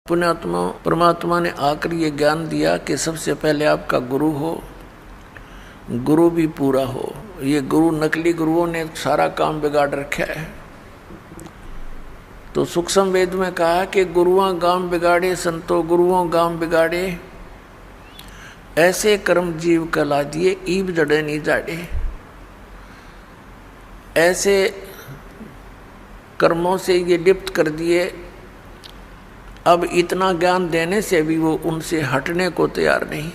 पुण्यात्मा परमात्मा ने आकर ये ज्ञान दिया कि सबसे पहले आपका गुरु हो, गुरु भी पूरा हो। ये गुरु नकली गुरुओं ने सारा काम बिगाड़ रखा है। तो सूक्ष्म वेद में कहा कि गुरुआं गाम बिगाड़े, संतो गुरुओं गाम बिगाड़े, ऐसे कर्म जीव कला दिए, ईब जड़े नहीं जाड़े। ऐसे कर्मों से ये लिप्त कर दिए, अब इतना ज्ञान देने से भी वो उनसे हटने को तैयार नहीं,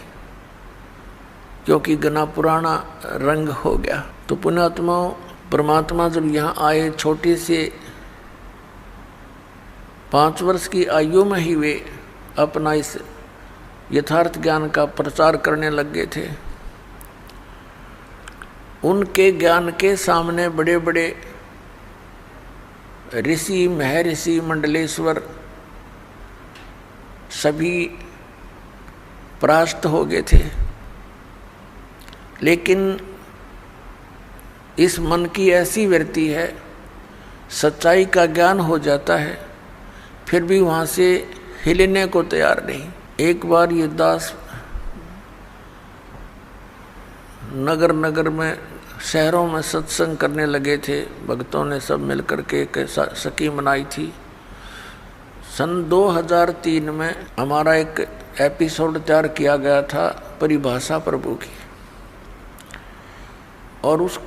क्योंकि घना पुराना रंग हो गया। तो पुण्यात्माओं, परमात्मा जब यहाँ आए, छोटी से 5 वर्ष की आयु में ही वे अपना इस यथार्थ ज्ञान का प्रचार करने लग गए थे। उनके ज्ञान के सामने बड़े बड़े ऋषि, महर्षि, मंडलेश्वर सभी परास्त हो गए थे। लेकिन इस मन की ऐसी वृत्ति है, सच्चाई का ज्ञान हो जाता है फिर भी वहाँ से हिलने को तैयार नहीं। एक बार ये दास नगर नगर में, शहरों में सत्संग करने लगे थे। भक्तों ने सब मिलकर के एक स्कीम बनाई थी। सन 2003 में हमारा एक एपिसोड तैयार किया गया था परिभाषा प्रभु की, और उस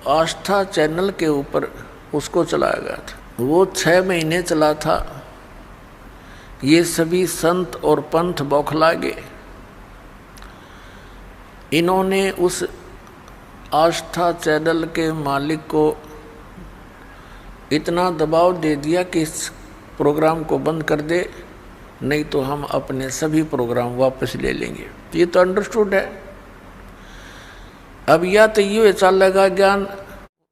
आस्था चैनल के ऊपर उसको चलाया गया था। वो 6 महीने चला था। ये सभी संत और पंथ बौखला गए। इन्होंने उस आस्था चैनल के मालिक को इतना दबाव दे दिया कि इस प्रोग्राम को बंद कर दे, नहीं तो हम अपने सभी प्रोग्राम वापस ले लेंगे। ये तो अंडरस्टूड है। अब या तो ये चलेगा ज्ञान,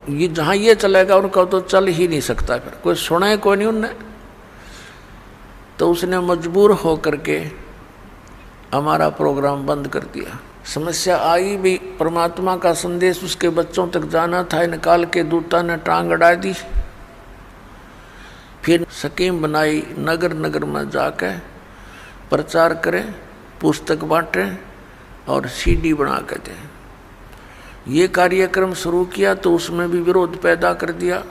ये जहाँ ये चलेगा उनका तो चल ही नहीं सकता। फिर कोई सुना है कोई नहीं उनने। तो उसने मजबूर हो करके हमारा प्रोग्राम बंद कर दिया। समस्या आई भी, परमात्मा का संदेश उसके बच्चों तक जाना था, निकाल के दूता ने टांग अड़ा दी। फिर स्कीम बनाई, नगर नगर में जाकर प्रचार करें, पुस्तक बांटें और CD बना कर दें। ये कार्यक्रम शुरू किया तो उसमें भी विरोध पैदा कर दिया।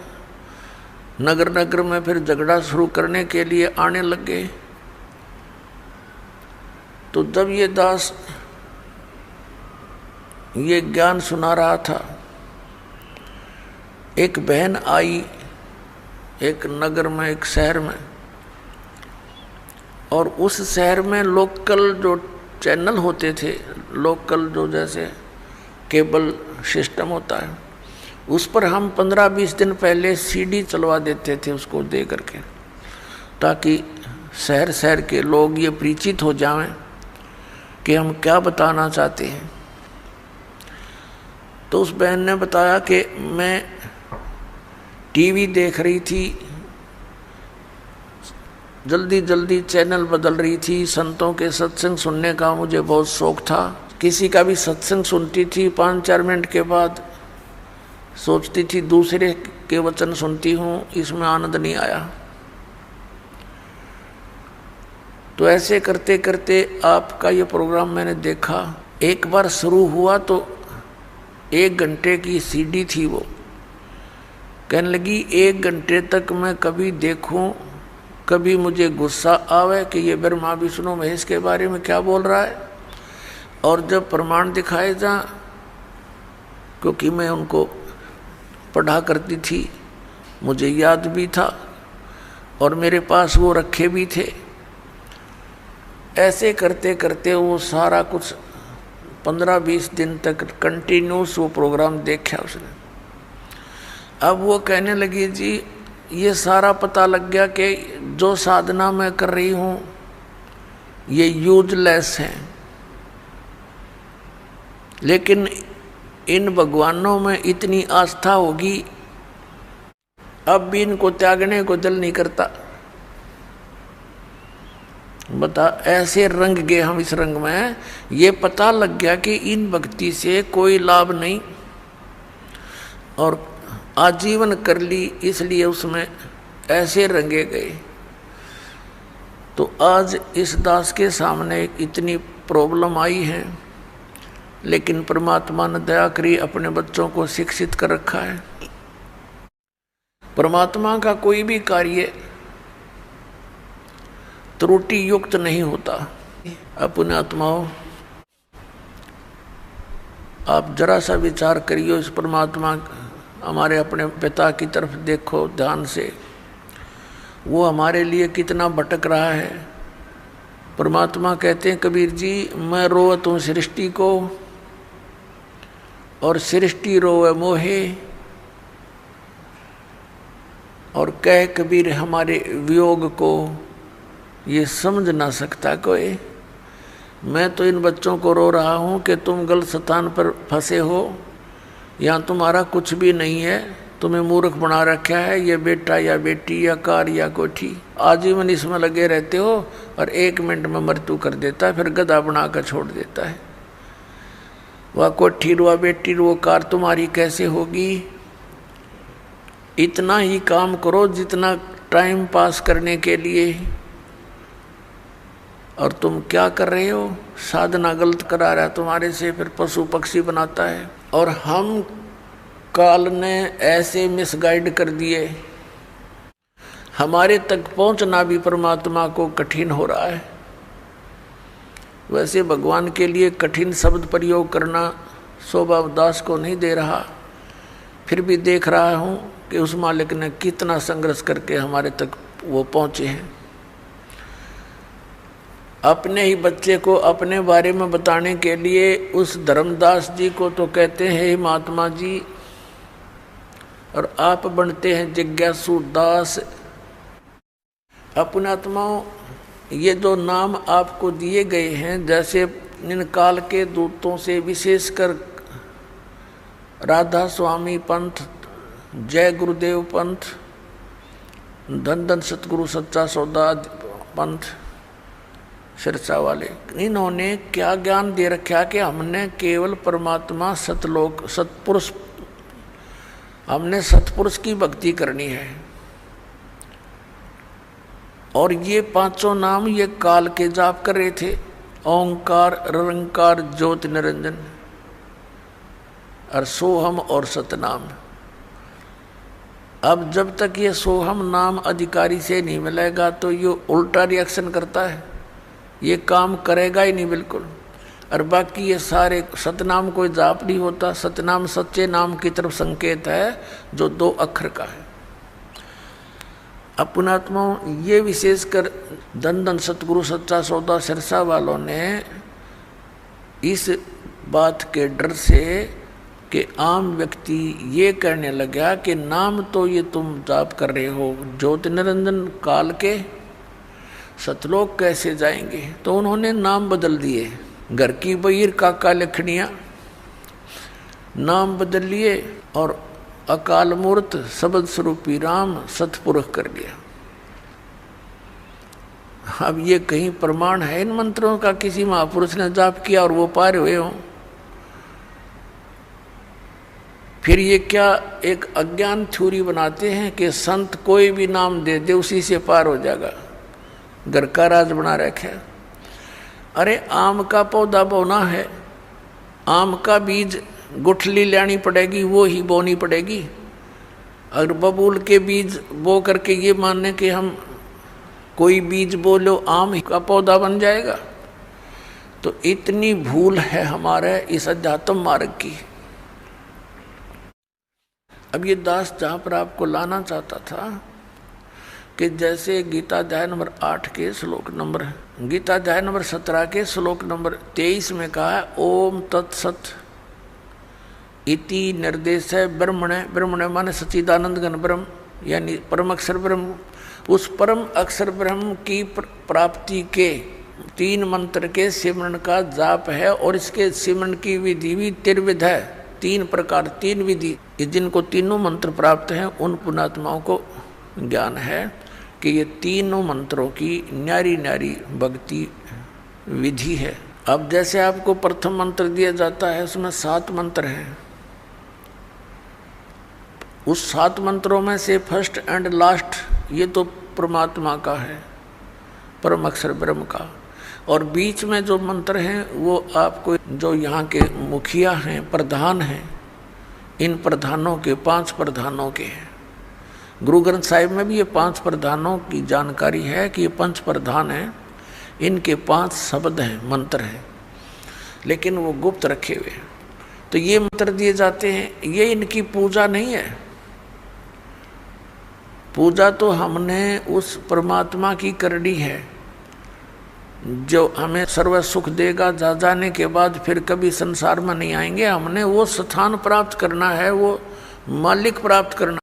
नगर नगर में फिर झगड़ा शुरू करने के लिए आने लग गए। तो जब ये दास ये ज्ञान सुना रहा था, एक बहन आई एक नगर में, एक शहर में, और उस शहर में लोकल जो चैनल होते थे, लोकल जो जैसे केबल सिस्टम होता है, उस पर हम 15-20 दिन पहले CD चलवा देते थे उसको दे करके, ताकि शहर शहर के लोग ये परिचित हो जाएं कि हम क्या बताना चाहते हैं। तो उस बहन ने बताया कि मैं TV देख रही थी, जल्दी जल्दी चैनल बदल रही थी। संतों के सत्संग सुनने का मुझे बहुत शौक था। किसी का भी सत्संग सुनती थी, 5-4 मिनट के बाद सोचती थी दूसरे के वचन सुनती हूँ, इसमें आनंद नहीं आया। तो ऐसे करते करते आपका ये प्रोग्राम मैंने देखा। एक बार शुरू हुआ तो 1 घंटे की CD थी। वो कहने लगी 1 घंटे तक मैं कभी देखूं, कभी मुझे गुस्सा आवे कि ये ब्रह्मा विष्णु महेश के बारे में क्या बोल रहा है, और जब प्रमाण दिखाए जा, क्योंकि मैं उनको पढ़ा करती थी, मुझे याद भी था और मेरे पास वो रखे भी थे। ऐसे करते करते वो सारा कुछ 15-20 दिन तक कंटिन्यूस वो प्रोग्राम देखा उसने। अब वो कहने लगी, जी ये सारा पता लग गया कि जो साधना मैं कर रही हूँ ये यूजलेस है, लेकिन इन भगवानों में इतनी आस्था होगी, अब भी इनको त्यागने को दिल नहीं करता। बता, ऐसे रंग गए हम इस रंग में। ये पता लग गया कि इन भक्ति से कोई लाभ नहीं, और आजीवन कर ली, इसलिए उसमें ऐसे रंगे गए। तो आज इस दास के सामने इतनी प्रॉब्लम आई है, लेकिन परमात्मा ने दया करी, अपने बच्चों को शिक्षित कर रखा है। परमात्मा का कोई भी कार्य त्रुटि युक्त नहीं होता। अपने आत्माओं, आप जरा सा विचार करिए, इस परमात्मा हमारे अपने पिता की तरफ देखो ध्यान से, वो हमारे लिए कितना भटक रहा है। परमात्मा कहते हैं कबीर जी, मैं रोवत हूँ सृष्टि को और सृष्टि रोवे मोहे, और कह कबीर हमारे वियोग को ये समझ ना सकता कोई। मैं तो इन बच्चों को रो रहा हूँ कि तुम गलत स्थान पर फंसे हो, यहाँ तुम्हारा कुछ भी नहीं है, तुम्हें मूर्ख बना रखा है ये बेटा या बेटी या कार या कोठी, आजीवन इसमें लगे रहते हो और 1 मिनट में मृत्यु कर देता है, फिर गधा बना कर छोड़ देता है। वह कोठी वह बेटी वो कार तुम्हारी कैसे होगी? इतना ही काम करो जितना टाइम पास करने के लिए, और तुम क्या कर रहे हो? साधना गलत करा रहा है तुम्हारे से, फिर पशु पक्षी बनाता है। और हम काल ने ऐसे मिसगाइड कर दिए, हमारे तक पहुंचना भी परमात्मा को कठिन हो रहा है। वैसे भगवान के लिए कठिन शब्द प्रयोग करना शोभा दास को नहीं दे रहा, फिर भी देख रहा हूँ कि उस मालिक ने कितना संघर्ष करके हमारे तक वो पहुँचे हैं। अपने ही बच्चे को अपने बारे में बताने के लिए उस धर्मदास जी को तो कहते हैं हे महात्मा जी, और आप बनते हैं जिज्ञासु दास। अपने आत्माओं, ये जो नाम आपको दिए गए हैं, जैसे इन काल के दूतों से विशेषकर राधा स्वामी पंथ, जय गुरुदेव पंथ, धन धन सतगुरु सच्चा सौदा पंथ, सिरसा वाले, इन्होंने क्या ज्ञान दे रखा कि हमने केवल परमात्मा सतलोक सतपुरुष, हमने सतपुरुष की भक्ति करनी है। और ये 5 नाम ये काल के जाप कर रहे थे, ओंकार, निरंकार, ज्योति निरंजन और सोहम और सतनाम। अब जब तक ये सोहम नाम अधिकारी से नहीं मिलेगा तो ये उल्टा रिएक्शन करता है, ये काम करेगा ही नहीं बिल्कुल। और बाकी ये सारे सतनाम कोई जाप नहीं होता, सतनाम सच्चे नाम की तरफ संकेत है जो 2 अक्षर का है। अपनात्मा, ये विशेषकर धन धन सतगुरु सच्चा सौदा सिरसा वालों ने इस बात के डर से कि आम व्यक्ति ये कहने लगा कि नाम तो ये तुम जाप कर रहे हो ज्योति निरंजन काल के, सतलोक कैसे जाएंगे? तो उन्होंने नाम बदल दिए, घर की बहीर काका लखनिया नाम बदल लिए और अकाल मूर्त शब्द स्वरूपी राम सतपुरुष कर दिया। अब ये कहीं प्रमाण है इन मंत्रों का किसी महापुरुष ने जाप किया और वो पार हुए हों? फिर ये क्या एक अज्ञान थ्योरी बनाते हैं कि संत कोई भी नाम दे दे उसी से पार हो जाएगा, घर का राज बना रखा है। अरे आम का पौधा बोना है, आम का बीज गुठली लेनी पड़ेगी, वो ही बोनी पड़ेगी। अगर बबूल के बीज बो करके ये मानने कि हम कोई बीज बोलो आम का पौधा बन जाएगा, तो इतनी भूल है हमारे इस अध्यात्म मार्ग की। अब ये दास जहाँ पर आपको लाना चाहता था कि जैसे गीता अध्याय नंबर 8 के श्लोक नंबर, गीता अध्याय नंबर 17 के श्लोक नंबर 23 में कहा है ओम तत्सत इति निर्देश है ब्रह्मणे, ब्रह्मणे माने सच्चिदानंद घन ब्रह्म यानी परम अक्षर ब्रह्म। उस परम अक्षर ब्रह्म की प्राप्ति के 3 मंत्र के सिमरन का जाप है, और इसके सिमरन की विधि भी त्रिविध है, 3 प्रकार 3 विधि। जिनको तीनों मंत्र प्राप्त हैं उन पुण्यात्माओं को ज्ञान है कि ये तीनों मंत्रों की न्यारी न्यारी भक्ति विधि है। अब जैसे आपको प्रथम मंत्र दिया जाता है उसमें 7 मंत्र हैं, उस 7 मंत्रों में से फर्स्ट एंड लास्ट ये तो परमात्मा का है, परम अक्षर ब्रह्म का। और बीच में जो मंत्र हैं वो आपको जो यहाँ के मुखिया हैं, प्रधान हैं, इन प्रधानों के 5 प्रधानों के हैं। गुरु ग्रंथ साहिब में भी ये 5 प्रधानों की जानकारी है कि ये 5 प्रधान हैं, इनके 5 शब्द हैं, मंत्र हैं, लेकिन वो गुप्त रखे हुए हैं। तो ये मंत्र दिए जाते हैं, ये इनकी पूजा नहीं है। पूजा तो हमने उस परमात्मा की करनी है जो हमें सर्व सुख देगा, जा जाने के बाद फिर कभी संसार में नहीं आएंगे। हमने वो स्थान प्राप्त करना है, वो मालिक प्राप्त करना।